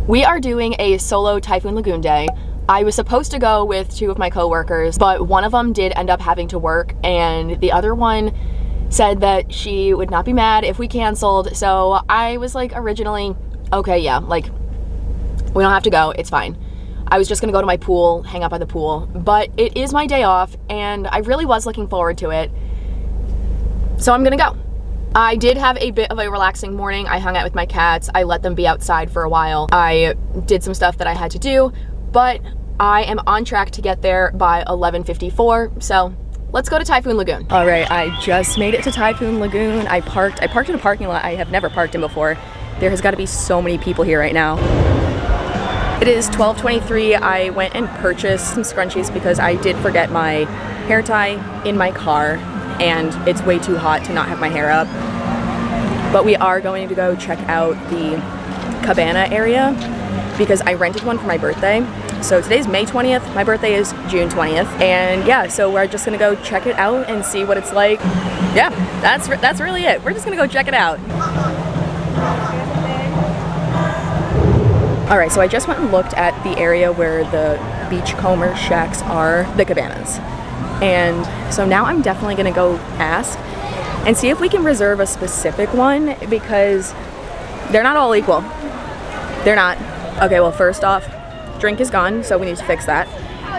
We are doing a solo Typhoon Lagoon day. I was supposed to go with 2 of my coworkers, but one of them did end up having to work, and the other one said that she would not be mad if we canceled. So I was like, originally, okay, yeah, like, we don't have to go, it's fine. I was just gonna go to my pool, hang out by the pool, but it is my day off, and I really was looking forward to it, so I'm gonna go. I did have a bit of a relaxing morning. I hung out with my cats, I let them be outside for a while. I did some stuff that I had to do, but I am on track to get there by 11:54, so let's go to Typhoon Lagoon. All right, I just made it to Typhoon Lagoon. I parked in a parking lot I have never parked in before. There has got to be so many people here right now. It is 12:23. I went and purchased some scrunchies because I did forget my hair tie in my car, and it's way too hot to not have my hair up. But we are going to go check out the cabana area because I rented one for my birthday. So today's May 20th, my birthday is June 20th, and yeah, so we're just gonna go check it out and see what it's like. Yeah, that's really it. We're just gonna go check it out. All right, so I just went and looked at the area where the beachcomber shacks are, the cabanas. And so now I'm definitely gonna go ask and see if we can reserve a specific one, because they're not all equal. They're not. Okay, well, first off, drink is gone, so we need to fix that.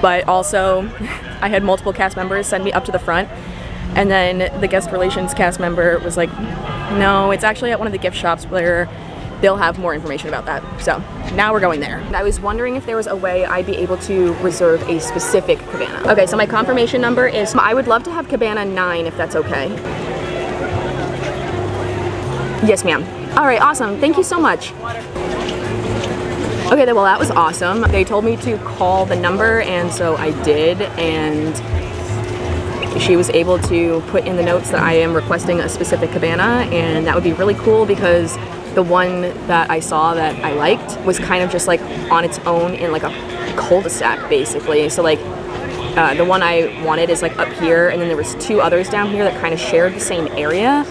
But also, I had multiple cast members send me up to the front, and then the guest relations cast member was like, no, it's actually at one of the gift shops where they'll have more information about that. So now we're going there. I was wondering if there was a way I'd be able to reserve a specific cabana. Okay, so my confirmation number is, I would love to have cabana 9 if that's okay. Yes, ma'am. All right, awesome. Thank you so much. Okay, well, that was awesome. They told me to call the number, and so I did, and she was able to put in the notes that I am requesting a specific cabana, and that would be really cool because the one that I saw that I liked was kind of just like on its own in like a cul-de-sac, basically. So like the one I wanted is like up here, and then there was 2 others down here that kind of shared the same area.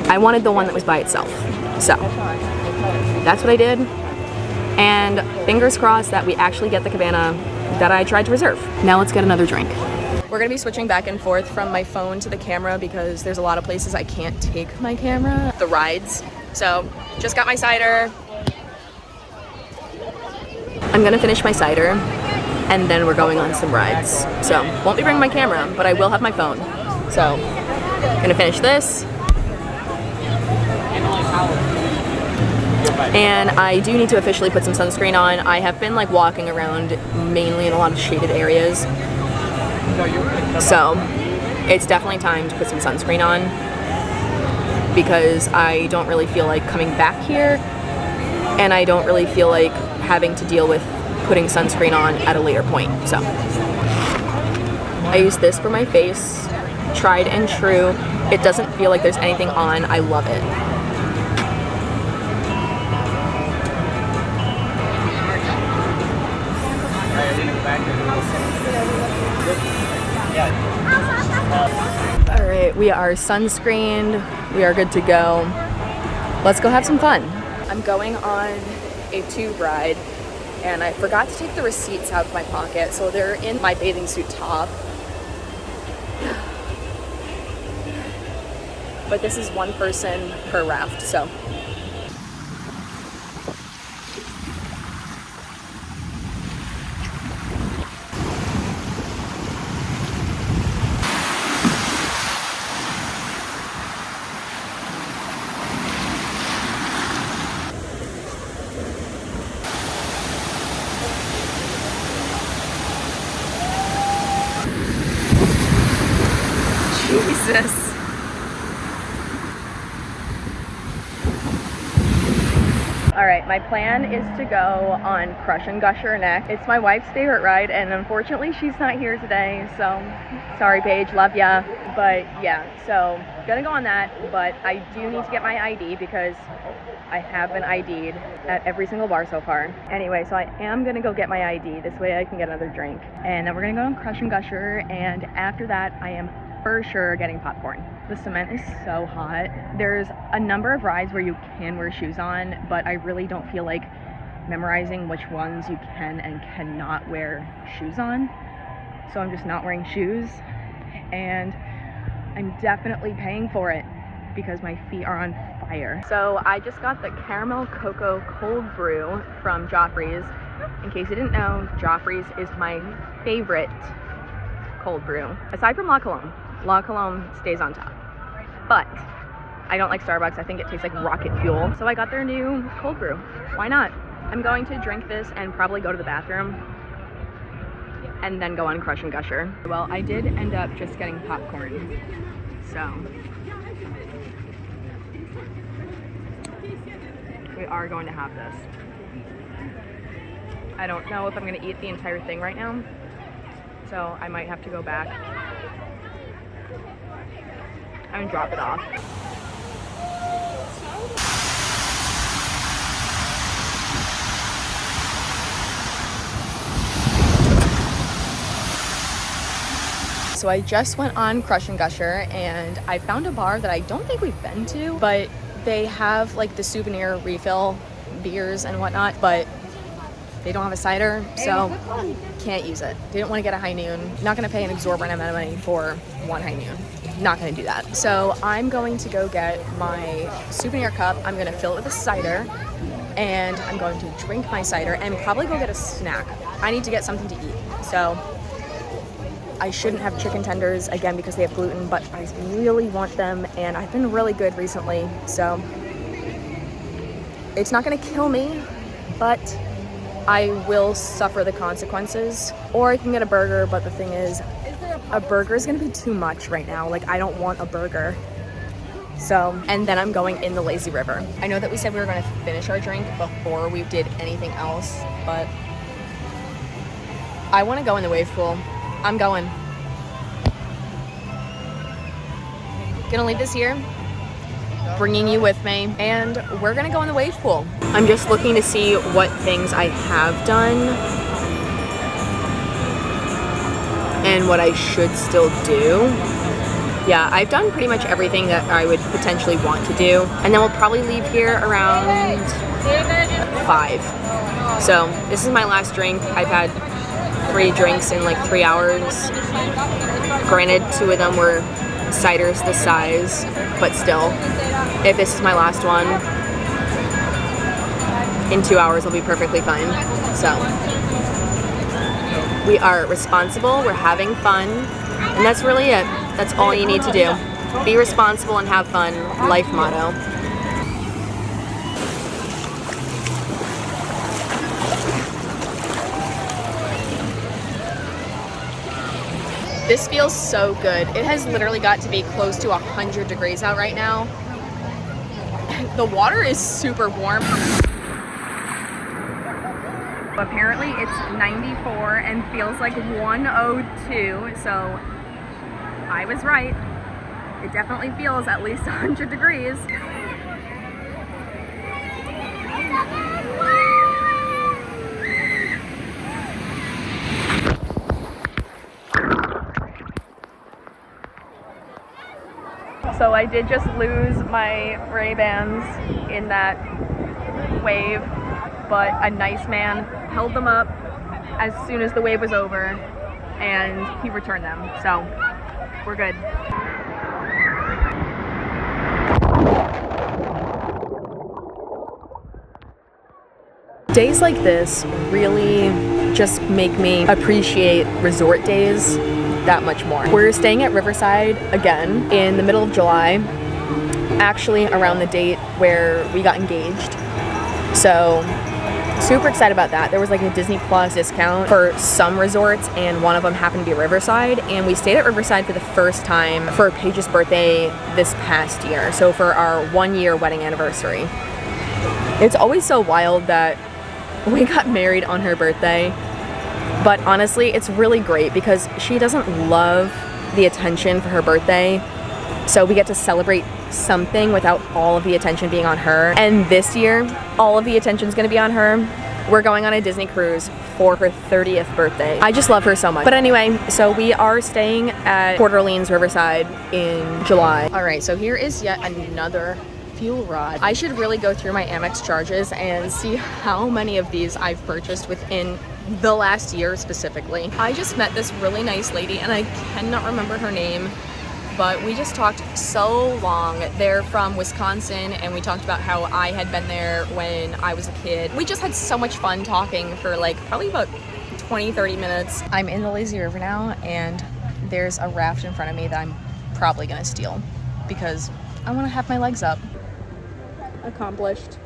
I wanted the one that was by itself, so that's what I did. And fingers crossed that we actually get the cabana that I tried to reserve. Now let's get another drink. We're gonna be switching back and forth from my phone to the camera because there's a lot of places I can't take my camera. The rides. So, just got my cider. I'm gonna finish my cider, and then we're going on some rides. So, won't be bringing my camera, but I will have my phone. So, gonna finish this. And I do need to officially put some sunscreen on. I have been like walking around mainly in a lot of shaded areas. So it's definitely time to put some sunscreen on because I don't really feel like coming back here, and I don't really feel like having to deal with putting sunscreen on at a later point. So I use this for my face, tried and true. It doesn't feel like there's anything on. I love it. All right, we are sunscreened. We are good to go. Let's go have some fun. I'm going on a tube ride, and I forgot to take the receipts out of my pocket, so they're in my bathing suit top. But this is 1 person per raft, so. Jesus. All right, my plan is to go on Crush and Gusher next. It's my wife's favorite ride, and unfortunately she's not here today, so sorry Paige, love ya. But yeah, so gonna go on that, but I do need to get my ID because I have been ID'd at every single bar so far. Anyway, so I am gonna go get my ID. This way I can get another drink. And then we're gonna go on Crush and Gusher, and after that I am for sure getting popcorn. The cement is so hot. There's a number of rides where you can wear shoes on, but I really don't feel like memorizing which ones you can and cannot wear shoes on. So I'm just not wearing shoes, and I'm definitely paying for it because my feet are on fire. So I just got the caramel cocoa cold brew from Joffrey's. In case you didn't know, Joffrey's is my favorite cold brew. Aside from La Colombe. La Colombe stays on top. But I don't like Starbucks. I think it tastes like rocket fuel. So I got their new cold brew. Why not? I'm going to drink this and probably go to the bathroom and then go on Crush and Gusher. Well, I did end up just getting popcorn. So we are going to have this. I don't know if I'm gonna eat the entire thing right now, so I might have to go back and drop it off. So I just went on Crush and Gusher and I found a bar that I don't think we've been to, but they have like the souvenir refill beers and whatnot, but they don't have a cider, so can't use it. Didn't want to get a high noon. Not going to pay an exorbitant amount of money for one high noon. Not going to do that. So I'm going to go get my souvenir cup. I'm going to fill it with a cider, and I'm going to drink my cider and probably go get a snack. I need to get something to eat. So I shouldn't have chicken tenders again because they have gluten, but I really want them, and I've been really good recently. So it's not going to kill me, but I will suffer the consequences. Or I can get a burger, but the thing is, a burger is gonna be too much right now. Like, I don't want a burger. So, and then I'm going in the lazy river. I know that we said we were gonna finish our drink before we did anything else, but I wanna go in the wave pool. I'm going. Gonna leave this here, bringing you with me, and we're gonna go in the wave pool. I'm just looking to see what things I have done and what I should still do. Yeah, I've done pretty much everything that I would potentially want to do, and then we'll probably leave here around 5. So this is my last drink. I've had 3 drinks in like 3 hours. Granted, 2 of them were ciders this size, but still, if this is my last one, in 2 hours I'll be perfectly fine. So we are responsible, we're having fun, and that's really it. That's all you need to do. Be responsible and have fun. Life motto. This feels so good. It has literally got to be close to 100 degrees out right now. The water is super warm. Apparently it's 94 and feels like 102, so I was right. It definitely feels at least 100 degrees. So I did just lose my Ray-Bans in that wave, but a nice man held them up as soon as the wave was over and he returned them. So we're good. Days like this really just make me appreciate resort days that much more. We're staying at Riverside again in the middle of July, actually around the date where we got engaged. So super excited about that. There was like a Disney Plus discount for some resorts, and one of them happened to be Riverside, and we stayed at Riverside for the first time for Paige's birthday this past year, so for our 1-year wedding anniversary. It's always so wild that we got married on her birthday, but honestly it's really great because she doesn't love the attention for her birthday, so we get to celebrate something without all of the attention being on her. And this year all of the attention is going to be on her, we're going on a Disney cruise for her 30th birthday. I just love her so much. But anyway, so we are staying at Port Orleans Riverside in July. All right, so here is yet another fuel rod. I should really go through my Amex charges and see how many of these I've purchased within the last year specifically. I just met this really nice lady and I cannot remember her name, but we just talked so long. They're from Wisconsin and we talked about how I had been there when I was a kid. We just had so much fun talking for like probably about 20-30 minutes. I'm in the lazy river now and there's a raft in front of me that I'm probably gonna steal because I want to have my legs up. Accomplished.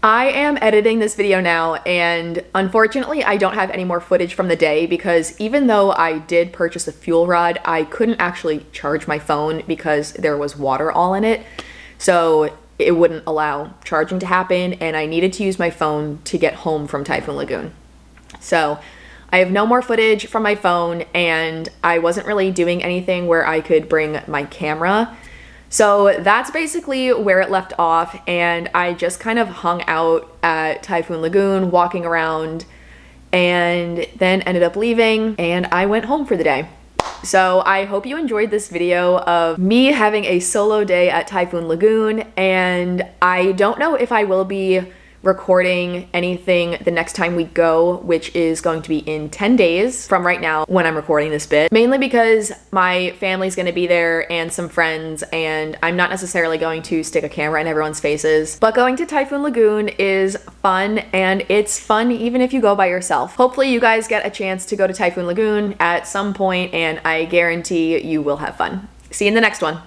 I am editing this video now and unfortunately I don't have any more footage from the day because even though I did purchase a fuel rod, I couldn't actually charge my phone because there was water all in it. So it wouldn't allow charging to happen and I needed to use my phone to get home from Typhoon Lagoon. So I have no more footage from my phone and I wasn't really doing anything where I could bring my camera. So that's basically where it left off and I just kind of hung out at Typhoon Lagoon, walking around, and then ended up leaving and I went home for the day. So I hope you enjoyed this video of me having a solo day at Typhoon Lagoon, and I don't know if I will be recording anything the next time we go, which is going to be in 10 days from right now when I'm recording this bit, mainly because my family's gonna be there and some friends and I'm not necessarily going to stick a camera in everyone's faces. But going to Typhoon Lagoon is fun and it's fun even if you go by yourself. Hopefully you guys get a chance to go to Typhoon Lagoon at some point and I guarantee you will have fun. See you in the next one.